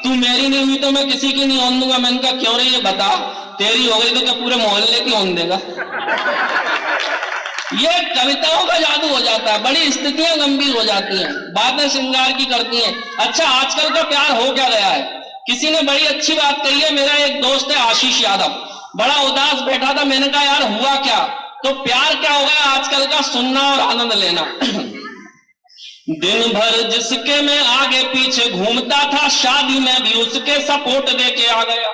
तू मेरी नहीं हुई तो मैं किसी की नहीं होने दूंगा। मैंने कहा क्यों रे, ये बता, तेरी हो गई तो क्या पूरे मोहल्ले की होने देगा? ये कविताओं का जादू हो जाता है, बड़ी स्थितियां गंभीर हो जाती हैं, बातें श्रृंगार की करती हैं। अच्छा, आजकल का प्यार हो क्या गया है? किसी ने बड़ी अच्छी बात कही है, मेरा एक दोस्त है आशीष यादव, बड़ा उदास बैठा था, मैंने कहा यार हुआ क्या? तो प्यार क्या हो गया आजकल का, सुनना और आनंद लेना। दिन भर जिसके मैं आगे पीछे घूमता था, शादी में भी उसके सपोर्ट देके आ गया।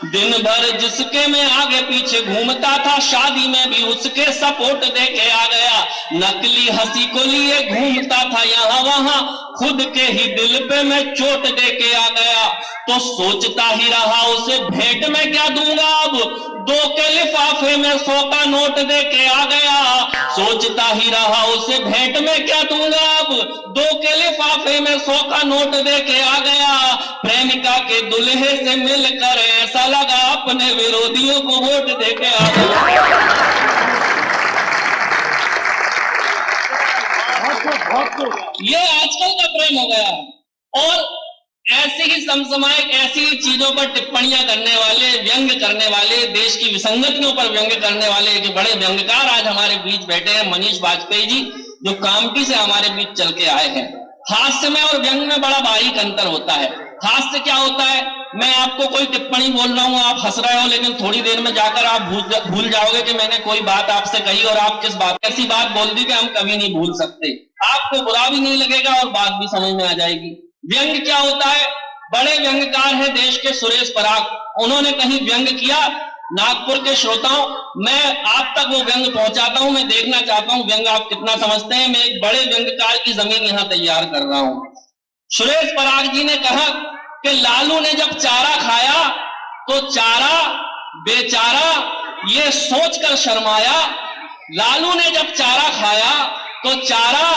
दिन भर जिसके मैं आगे पीछे घूमता था, शादी में भी उसके सपोर्ट देके आ गया। नकली हंसी को लिए घूमता था यहाँ वहां, खुद के ही दिल पे मैं चोट देके आ गया। तो सोचता ही रहा उसे भेंट में क्या दूंगा, अब 2 के लिफाफे में 100 का नोट देके आ गया। सोचता ही रहा उसे भेंट में क्या दूंगा, अब 2 के लिफाफे में 100 का नोट देके आ गया। प्रेमिका के दुल्हे से मिलकर ऐसा लगा अपने विरोधियों को वोट देके आ गया। ये आजकल का प्रेम हो गया है। और ऐसे ही समसामयिक ऐसी चीजों पर टिप्पणियां करने वाले, व्यंग करने वाले, देश की विसंगतियों पर व्यंग करने वाले एक बड़े व्यंगकार आज हमारे बीच बैठे हैं, मनीष वाजपेयी जी, जो कामठी से हमारे बीच चल के आए हैं। हास्य में और व्यंग में बड़ा बारीक अंतर होता है। हास्य क्या होता है, मैं आपको कोई टिप्पणी बोल रहा हूं, आप हंस रहे हो, लेकिन थोड़ी देर में जाकर आप भूल जाओगे कि मैंने कोई बात आपसे कही और आप किस बात, ऐसी बात बोल दी कि हम कभी नहीं भूल सकते। आपको बुरा भी नहीं लगेगा और बात भी समझ में आ जाएगी। व्यंग क्या होता है? बड़े व्यंग्यकार हैं देश के सुरेश पराग, उन्होंने कहीं व्यंग किया नागपुर के श्रोताओं, मैं आप तक वो व्यंग पहुंचाता हूं, मैं देखना चाहता हूं व्यंग आप कितना समझते हैं। मैं एक बड़े व्यंग्यकार की जमीन यहां तैयार कर रहा हूं। सुरेश पराग जी ने कहा कि लालू ने जब चारा खाया तो चारा बेचारा ये सोचकर शर्माया। लालू ने जब चारा खाया तो चारा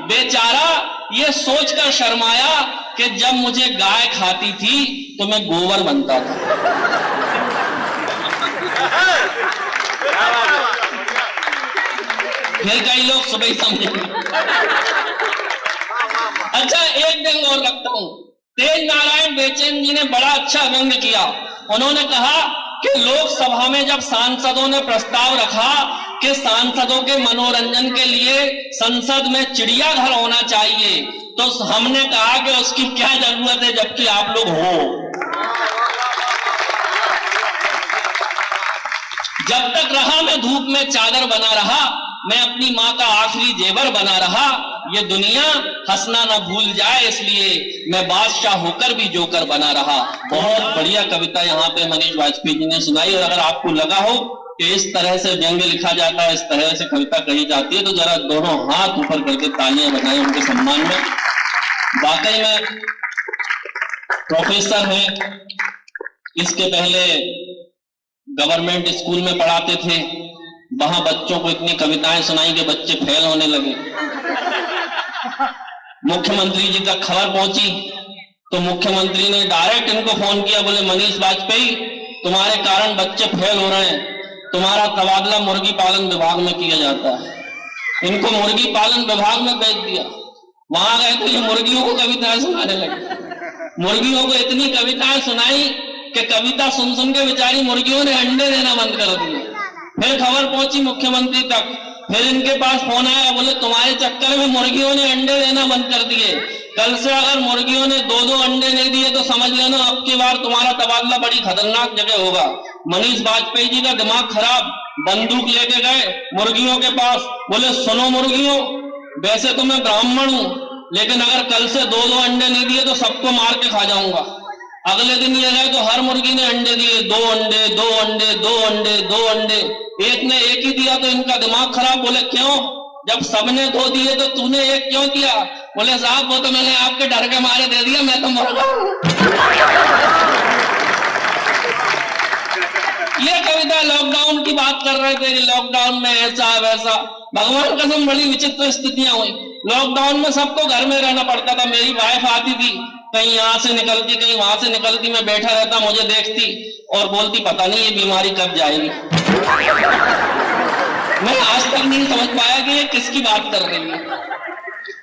बेचारा ये सोचकर शर्माया कि जब मुझे गाय खाती थी तो मैं गोबर बनता था। फिर कई लोग सुबह ही समझेंगे। अच्छा, एक व्यंग और रखता हूं। तेज नारायण बेचैन जी ने बड़ा अच्छा व्यंग किया। उन्होंने कहा कि लोकसभा में जब सांसदों ने प्रस्ताव रखा कि सांसदों के मनोरंजन के लिए संसद में चिड़ियाघर होना चाहिए, तो हमने कहा कि उसकी क्या जरूरत है जबकि आप लोग हो। जब तक रहा मैं धूप में चादर बना रहा, मैं अपनी माँ का आखिरी जेवर बना रहा। ये दुनिया हंसना न भूल जाए इसलिए मैं बादशाह होकर भी जोकर बना रहा। बहुत बढ़िया कविता यहाँ पे मनीष वाजपेयी जी ने सुनाई। और अगर आपको लगा हो कि इस तरह से व्यंग्य लिखा जाता है, इस तरह से कविता कही जाती है, तो जरा दोनों हाथ ऊपर करके तालियां बजाएं उनके सम्मान में। वाकई में प्रोफेसर हैं, इसके पहले गवर्नमेंट स्कूल में पढ़ाते थे, वहां बच्चों को इतनी कविताएं सुनाई कि बच्चे फेल होने लगे। मुख्यमंत्री जी तक खबर पहुंची तो मुख्यमंत्री ने डायरेक्ट इनको फोन किया, बोले मनीष वाजपेयी तुम्हारे कारण बच्चे फेल हो रहे हैं, तुम्हारा तबादला मुर्गी पालन विभाग में किया जाता है। इनको मुर्गी पालन विभाग में भेज दिया। वहां गए तो ये मुर्गियों को कविताएं सुनाने लगे। मुर्गियों को इतनी कविताएं सुनाई कि कविता सुन सुन के बेचारी मुर्गियों ने अंडे देना बंद कर दिए। फिर खबर पहुंची मुख्यमंत्री तक, फिर इनके पास फोन आया, बोले तुम्हारे चक्कर में मुर्गियों ने अंडे देना बंद कर दिए। कल से अगर मुर्गियों ने 2-2 अंडे नहीं दिए तो समझ लेना अब की बार तुम्हारा तबादला बड़ी खतरनाक जगह होगा। मनीष वाजपेयी जी का दिमाग खराब, बंदूक लेके गए मुर्गियों के पास, बोले सुनो मुर्गियों, वैसे तो मैं ब्राह्मण हूं, लेकिन अगर कल से 2-2 अंडे नहीं दिए तो सबको मार के खा जाऊंगा। अगले दिन ये गए तो हर मुर्गी ने अंडे दिए, 2 अंडे 2 अंडे 2 अंडे 2 अंडे। एक ने एक ही दिया तो इनका दिमाग खराब। बोले क्यों, जब सबने 2 दिए तो तूने एक क्यों दिया? बोले साहब वो तो मैंने आपके डर के मारे दे दिया, मैं तो मुर्गा हूं। ये कविता लॉकडाउन की बात कर रहे थे, लॉकडाउन में ऐसा वैसा। भगवान कसम बड़ी विचित्र स्थितियां हुई। लॉकडाउन में सबको घर में रहना पड़ता था। मेरी वाइफ आती थी, कहीं यहां से निकलती कहीं वहां से निकलती, मैं बैठा रहता, मुझे देखती और बोलती पता नहीं ये बीमारी कब जाएगी। मैं आज तक नहीं समझ पाया कि ये किसकी बात कर रही है।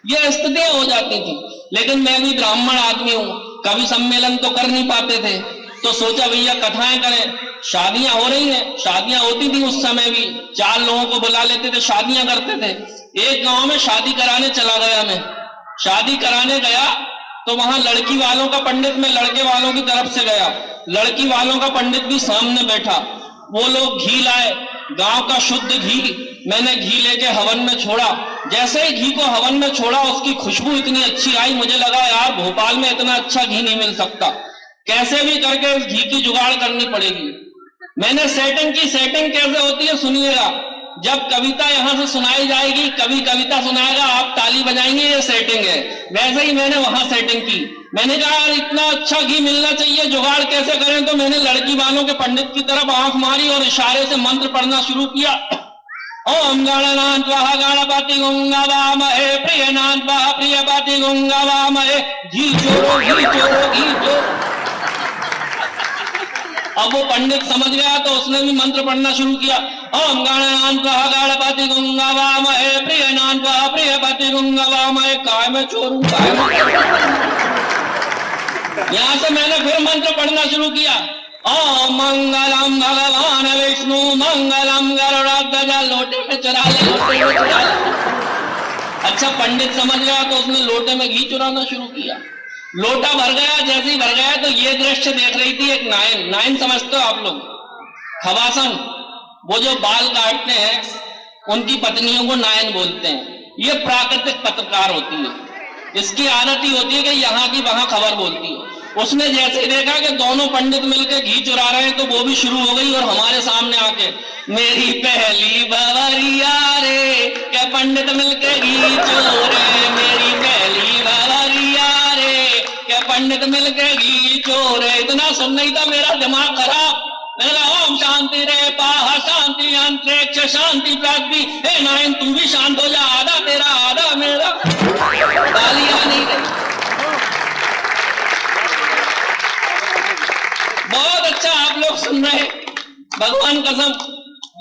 ये स्थितियां हो जाती थी। लेकिन मैं भी ब्राह्मण आदमी हूं, कभी सम्मेलन तो कर नहीं पाते थे, तो सोचा भैया कथाएं करें। शादियां हो रही हैं, शादियां होती थी उस समय भी, 4 लोगों को बुला लेते थे, शादियां करते थे। एक गांव में शादी कराने चला गया। मैं शादी कराने गया तो वहां लड़की वालों का पंडित, मैं लड़के वालों की तरफ से गया, लड़की वालों का पंडित भी सामने बैठा। वो लोग घी लाए, गांव का शुद्ध घी। मैंने घी लेके हवन में छोड़ा। जैसे ही घी को हवन में छोड़ा उसकी खुशबू इतनी अच्छी आई, मुझे लगा यार भोपाल में इतना अच्छा घी नहीं मिल सकता, कैसे भी करके इस घी की जुगाड़ करनी पड़ेगी। मैंने सेटिंग की। सेटिंग कैसे होती है सुनिएगा। जब कविता यहां से सुनाई जाएगी, कवि कविता सुनाएगा, आप ताली बजाएंगे, ये सेटिंग है। वैसे ही मैंने वहां सेटिंग की। मैंने कहा यार इतना अच्छा घी मिलना चाहिए, जुगाड़ कैसे करें? तो मैंने लड़की वालों के पंडित की तरफ आंख मारी और इशारे से मंत्र पढ़ना शुरू किया। ओम गणनाथ वह गणपति गुंगवामहे प्रियनाथ वह प्रियपति गुंगवामहे। घी चोरो घी चोरो घी चोरो। अब वो पंडित समझ गया तो उसने भी मंत्र पढ़ना शुरू किया। ओम गणनाथ वह गणपति गुंगवामहे प्रियनाथ वह प्रियपति गुंगवामहे। काय में चोरू काय में। यहां से मैंने फिर मंत्र पढ़ना शुरू किया। ओम मंगलम भगवान विष्णु मंगलम गरुड़ध्वज। लोटे में चुरा ले, लोटे में चुरा ले। अच्छा पंडित समझ गया तो उसने लोटे में घी चुराना शुरू किया। लोटा भर गया। जैसे ही भर गया तो ये दृश्य देख रही थी एक नायन। नायन समझते हो आप लोग? खवासन, वो जो बाल काटते हैं उनकी पत्नियों को नायन बोलते हैं। ये प्राकृतिक पत्रकार होती है। इसकी आदत ही होती है कि यहाँ की वहां खबर बोलती है। उसने जैसे ही देखा कि दोनों पंडित मिलकर घी चुरा रहे हैं तो वो भी शुरू हो गई और हमारे सामने आके मेरी पहली बवरिया रे क्या पंडित मिलकर घी चोरे, मेरी पहली बवरिया रे क्या पंडित मिलकर घी चोरे। इतना सुन नहीं था मेरा दिमाग खराब। मैंने कहा ओम शांति रे पाह शांति अंतरिक्ष शांति प्राप्ति। हे नारायण तू भी शांत हो जा, आधा तेरा आधा मेरा। तालियां नहीं गई। बहुत अच्छा आप लोग सुन रहे। भगवान कसम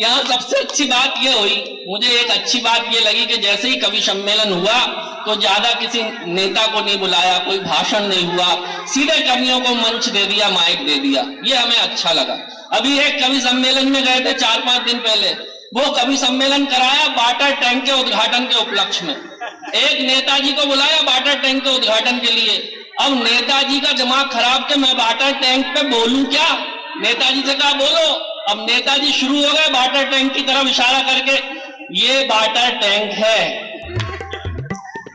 यहाँ सबसे अच्छी बात ये हुई, मुझे एक अच्छी बात ये लगी कि जैसे ही कवि सम्मेलन हुआ तो ज्यादा किसी नेता को नहीं बुलाया, कोई भाषण नहीं हुआ, सीधे कवियों को मंच दे दिया, माइक दे दिया। ये हमें अच्छा लगा। अभी एक कवि सम्मेलन में गए थे 4-5 दिन पहले। वो कवि सम्मेलन कराया वाटर टैंक के उद्घाटन के उपलक्ष्य में। एक नेताजी को बुलाया वाटर टैंक के उद्घाटन के लिए। अब नेताजी का दिमाग खराब कि मैं वाटर टैंक पे बोलूं क्या। नेताजी से कहा बोलो। अब नेताजी शुरू हो गए वाटर टैंक की तरफ इशारा करके, ये वाटर टैंक है,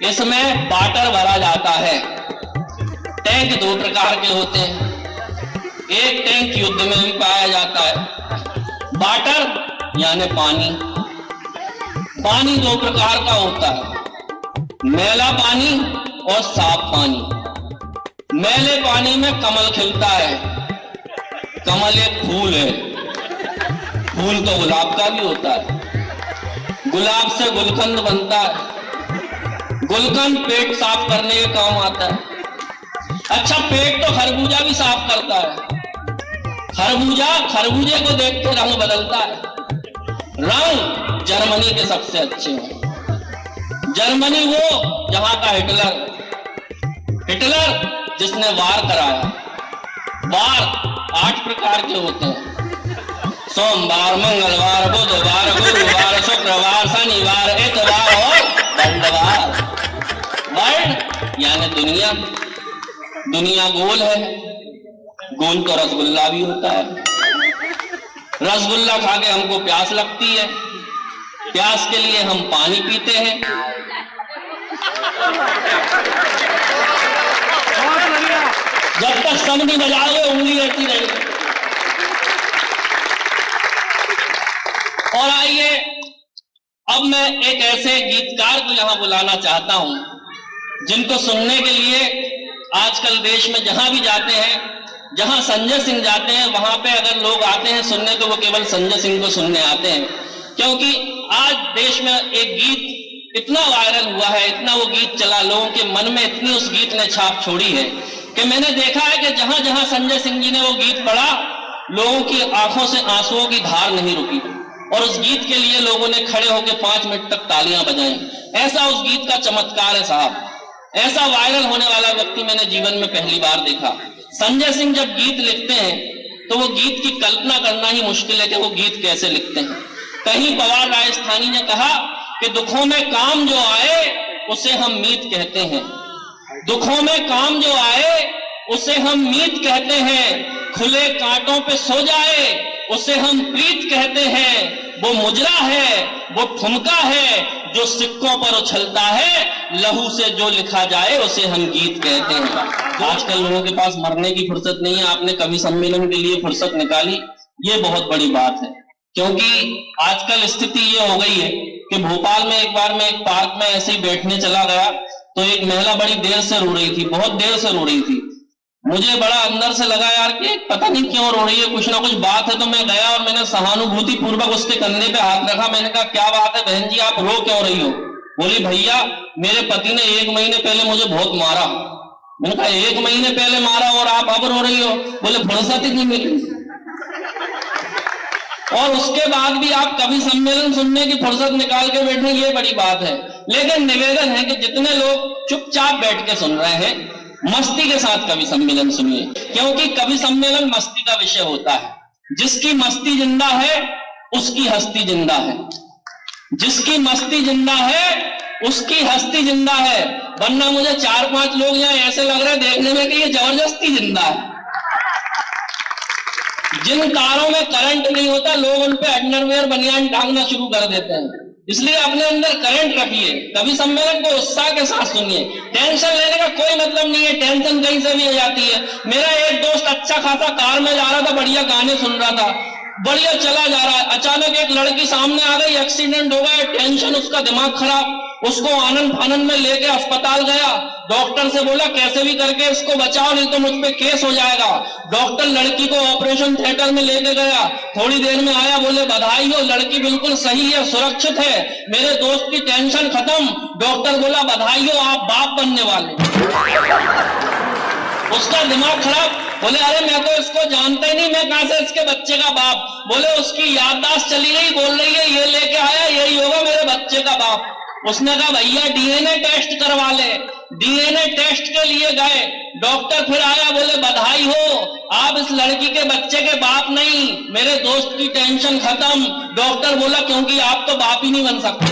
इसमें वाटर भरा जाता है। टैंक 2 प्रकार के होते हैं। एक टैंक युद्ध में भी पाया जाता है। वाटर यानी पानी। पानी 2 प्रकार का होता है, मैला पानी और साफ पानी। मैले पानी में कमल खिलता है। कमल एक फूल है, फूल तो गुलाब का भी होता है। गुलाब से गुलकंद बनता है। गुलकंद पेट साफ करने के काम आता है। अच्छा पेट तो खरबूजा भी साफ करता है। खरबूजे को देख के रंग बदलता है। रंग जर्मनी के सबसे अच्छे हैं। जर्मनी वो जहां का हिटलर जिसने वार कराया। वार 8 प्रकार के होते हैं, सोमवार, मंगलवार, बुधवार, गुरुवार, शुक्रवार, शनिवार, इतवार और बंदवार। वर्ल्ड यानी दुनिया। दुनिया गोल है, गोल तो रसगुल्ला भी होता है। रसगुल्ला खा के हमको प्यास लगती है, प्यास के लिए हम पानी पीते हैं। जब तक सम नहीं बजाओगे उंगली रहती रहेगी। और आइए अब मैं एक ऐसे गीतकार को यहां बुलाना चाहता हूं जिनको सुनने के लिए आजकल देश में जहां भी जाते हैं, जहां संजय सिंह जाते हैं, वहां पे अगर लोग आते हैं सुनने तो वो केवल संजय सिंह को सुनने आते हैं। क्योंकि आज देश में एक गीत इतना वायरल हुआ है, इतना वो गीत चला, लोगों के मन में इतनी उस गीत ने छाप छोड़ी है कि मैंने देखा है कि जहां जहां संजय सिंह जी ने वो गीत पढ़ा, लोगों की आंखों से आंसुओं की धार नहीं रुकी और उस गीत के लिए लोगों ने खड़े होकर 5 मिनट तक तालियां बजाई। ऐसा उस गीत का चमत्कार है साहब। ऐसा वायरल होने वाला व्यक्ति मैंने जीवन में पहली बार देखा। संजय सिंह जब गीत लिखते हैं तो वो गीत की कल्पना करना ही मुश्किल है कि वो गीत कैसे लिखते हैं। कहीं पवार राजस्थानी ने कहा कि दुखों में काम जो आए उसे हम मीत कहते हैं। दुखों में काम जो आए उसे हम मीत कहते हैं। खुले कांटों पे सो जाए उसे हम प्रीत कहते हैं। वो मुजरा है, वो ठुमका है जो सिक्कों पर उछलता है। लहू से जो लिखा जाए उसे हम गीत कहते हैं। आजकल लोगों के पास मरने की फुर्सत नहीं है, आपने कवि सम्मेलन के लिए फुर्सत निकाली, ये बहुत बड़ी बात है। क्योंकि आजकल स्थिति ये हो गई है कि भोपाल में एक बार मैं एक पार्क में ऐसे ही बैठने चला गया तो एक महिला बड़ी देर से रो रही थी, बहुत देर से रो रही थी। मुझे बड़ा अंदर से लगा यार कि पता नहीं क्यों रो रही है, कुछ ना कुछ बात है। तो मैं गया और मैंने सहानुभूति पूर्वक उसके कंधे पे हाथ रखा। मैंने कहा क्या बात है बहन जी, आप रो क्यों रही हो? बोली भैया मेरे पति ने 1 महीने पहले मुझे बहुत मारा। मैंने कहा 1 महीने पहले मारा और आप अब रो रही हो? बोले फुर्सत ही नहीं मिली। और उसके बाद भी आप कवि सम्मेलन सुनने की फुर्सत निकाल के बैठे, ये बड़ी बात है। लेकिन निवेदन है कि जितने लोग चुपचाप बैठ के सुन रहे हैं, मस्ती के साथ कवि सम्मेलन सुनिए, क्योंकि कवि सम्मेलन मस्ती का विषय होता है। जिसकी मस्ती जिंदा है उसकी हस्ती जिंदा है। जिसकी मस्ती जिंदा है उसकी हस्ती जिंदा है। वरना मुझे 4-5 लोग यहाँ ऐसे लग रहे देखने में कि ये जबरदस्ती जिंदा है। जिन तारों में करंट नहीं होता लोग उन पे अंडरवेयर बनियान टांगना शुरू कर देते हैं। इसलिए अपने अंदर करंट रखिए, कभी सम्मेलन को उत्साह के साथ सुनिए। टेंशन लेने का कोई मतलब नहीं है, टेंशन कहीं से भी हो जाती है। मेरा एक दोस्त अच्छा खासा कार में जा रहा था, बढ़िया गाने सुन रहा था, बढ़िया चला जा रहा है, अचानक एक लड़की सामने आ गई, एक्सीडेंट हो गया, टेंशन, उसका दिमाग खराब, उसको आनंद फानंद में लेके अस्पताल गया। डॉक्टर से बोला कैसे भी करके इसको बचाओ, नहीं तो मुझ पे केस हो जाएगा। डॉक्टर लड़की को ऑपरेशन थिएटर में लेके गया, थोड़ी देर में आया, बोले बधाई हो, लड़की बिल्कुल सही है, सुरक्षित है, मेरे दोस्त की टेंशन खत्म। डॉक्टर बोला बधाई हो, आप बाप बनने वाले। उसका दिमाग खराब, बोले अरे मैं तो इसको जानता ही नहीं, मैं कहां से इसके बच्चे का बाप। बोले उसकी याददाश्त चली गई, बोल रही है ये लेके आया, यही होगा मेरे बच्चे का बाप। उसने कहा भैया डीएनए टेस्ट करवा ले। डीएनए टेस्ट के लिए गए, डॉक्टर फिर आया, बोले बधाई हो, आप इस लड़की के बच्चे के बाप नहीं, मेरे दोस्त की टेंशन खत्म। डॉक्टर बोला क्योंकि आप तो बाप ही नहीं बन सकते।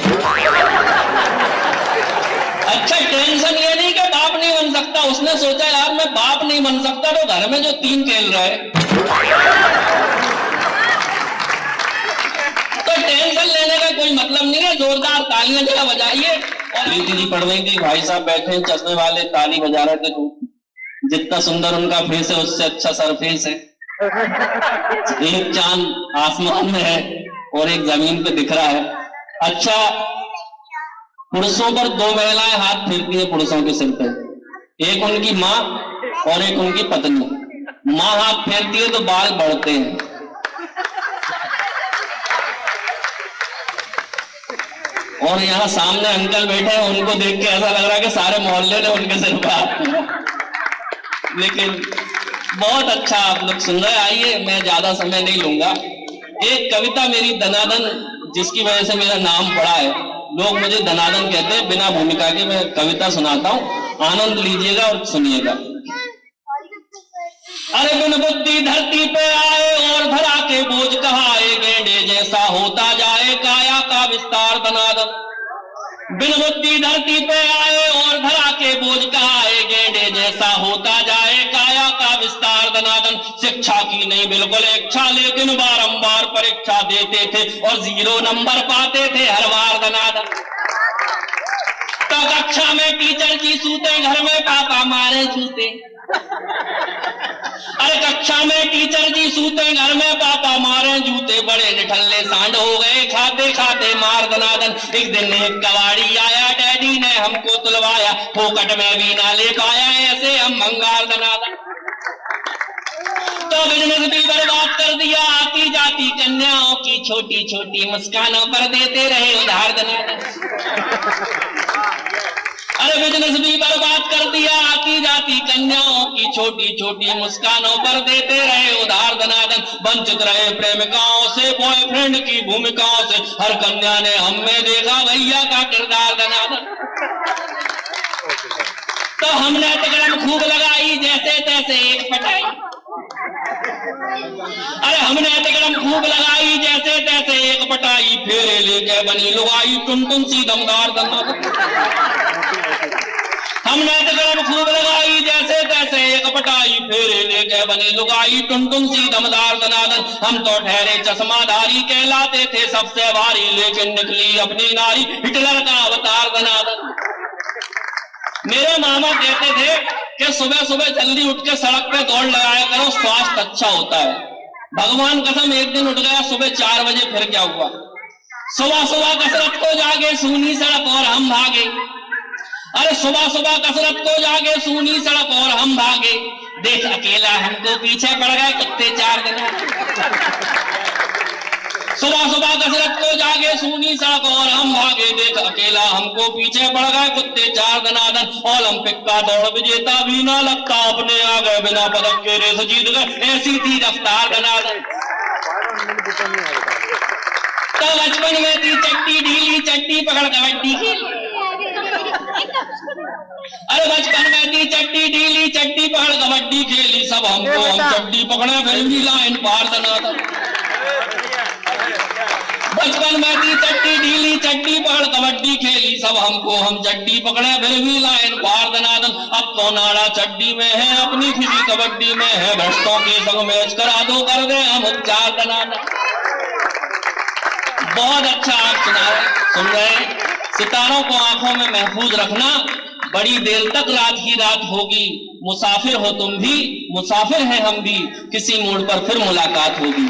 अच्छा, टेंशन ये नहीं कि बाप नहीं बन सकता, उसने सोचा यार मैं बाप नहीं बन सकता तो घर में जो 3 खेल रहे, तो टेंशन लेने का कोई मतलब नहीं है। जोरदार तालियां जरा बजाइए। और प्रीति जी पढ़ रही थी, भाई साहब बैठे हैं चश्मे वाले, ताली बजा रहे थे, जितना सुंदर उनका फेस है उससे अच्छा सरफेस है। एक चांद आसमान में है और एक जमीन पे दिख रहा है। अच्छा, पुरुषों पर 2 महिलाएं हाथ फेरती हैं पुरुषों के सिर पे, एक उनकी माँ और एक उनकी पत्नी। माँ हाथ फेरती है तो बाल बढ़ते हैं, और यहाँ सामने अंकल बैठे हैं, उनको देख के ऐसा लग रहा है कि सारे मोहल्ले ने उनके सिर पे हाथ फेरा। लेकिन बहुत अच्छा आप लोग सुन रहे। आइए, मैं ज्यादा समय नहीं लूंगा। एक कविता मेरी दनादन, जिसकी वजह से मेरा नाम पड़ा है, लोग मुझे दनादन कहते हैं, बिना भूमिका के मैं कविता सुनाता हूं, आनंद लीजिएगा और सुनिएगा। अरे बिन बुद्धि धरती पे आए और धरा के बोझ कहाए, गेंडे जैसा होता जाए काया का विस्तार दनादन। बिन बुद्धि धरती पे आए और धरा के बोझ कहाए, गेंडे जैसा होता जाए काया का विस्तार दनादन। शिक्षा की नहीं बिल्कुल इच्छा, लेकिन बारंबार परीक्षा देते थे और 0 नंबर पाते थे हर बार दनादन। तो कक्षा में टीचर जी सूते, घर में पापा मारे जूते। अरे कक्षा में टीचर जी सूते, घर में पापा मारे जूते, बड़े निठल्ले सांड हो गए खाते खाते मार दनादन। एक दिन एक कबाड़ी आया, डैडी ने हमको तुलवाया, फोकट में भी ना ले पाया, ऐसे हम मंगार दनादन। तो बिजनेस भी बर्बाद कर दिया, आती जाती कन्याओं की छोटी छोटी मुस्कानों पर देते रहे उधार दनादन। अरे बिजनेस भी बर्बाद कर दिया, आती जाती कन्याओं की छोटी छोटी मुस्कानों पर देते रहे उधार दनादन। वंचित रहे प्रेमिकाओं से, बॉयफ्रेंड की भूमिकाओं से, हर कन्या ने हम में देखा भैया का किरदार दनादन। तो हमने तिकड़म खूब लगाई, जैसे तैसे एक पटाई। अरे हमने तिकड़म खूब लगाई, जैसे तैसे एक पटाई, फेरे लेके बनी लुगाई, टुनटुन सी दमदार दनादन। हमने तिकड़म खूब लगाई, जैसे तैसे एक पटाई, फेरे लेके बनी लुगाई, टुनटुन सी दमदार दनादन। हम तो ठहरे चश्माधारी, कहलाते थे सबसे भारी, लेकिन निकली अपनी नारी हिटलर का अवतार दनादन। मेरे मामा कहते थे कि सुबह सुबह जल्दी उठ के सड़क पे दौड़ लगाया करो, स्वास्थ्य अच्छा होता है। भगवान कसम, एक दिन उठ गया सुबह 4 बजे, फिर क्या हुआ? सुबह सुबह कसरत को जागे, सूनी सड़क और हम भागे। अरे सुबह सुबह कसरत को जागे, सूनी सड़क और हम भागे, देख अकेला हमको पीछे पड़ गए कुत्ते 4 दिन। सुबह सुबह कसरत को जागे, सूनी सड़क और हम भागे, देख अकेला हमको पीछे पड़ गए कुत्ते 4 दनादन। ओलंपिक का दौड़ विजेता भी ना लगता, अपने आ गए बिना पदक के रेस जीत गए, ऐसी थी रफ्तार दनादन। तो बचपन में थी चट्टी ढीली, चट्टी पकड़ कबड्डी खेली। अरे बचपन में थी चट्टी ढीली, चट्टी पकड़ कबड्डी खेली, सब हमको हम चट्टी पकड़े फिर भी लाइन पार दनादन। बचपन में थी चट्टी ढीली, चट्टी पकड़ कबड्डी खेली, सब हमको हम चट्टी पकड़े फिर भी लाइन पार दनादन। अब तो नाड़ा चड्डी में है, अपनी खुशी कबड्डी में है, भ्रष्टों के संग मैच करा दो, कर दे हम उपचार दनादन। बहुत अच्छा आप सुन रहे हैं। सितारों को आंखों में महफूज रखना, बड़ी देर तक रात ही रात होगी, मुसाफिर हो तुम भी, मुसाफिर है हम भी, किसी मोड़ पर फिर मुलाकात होगी।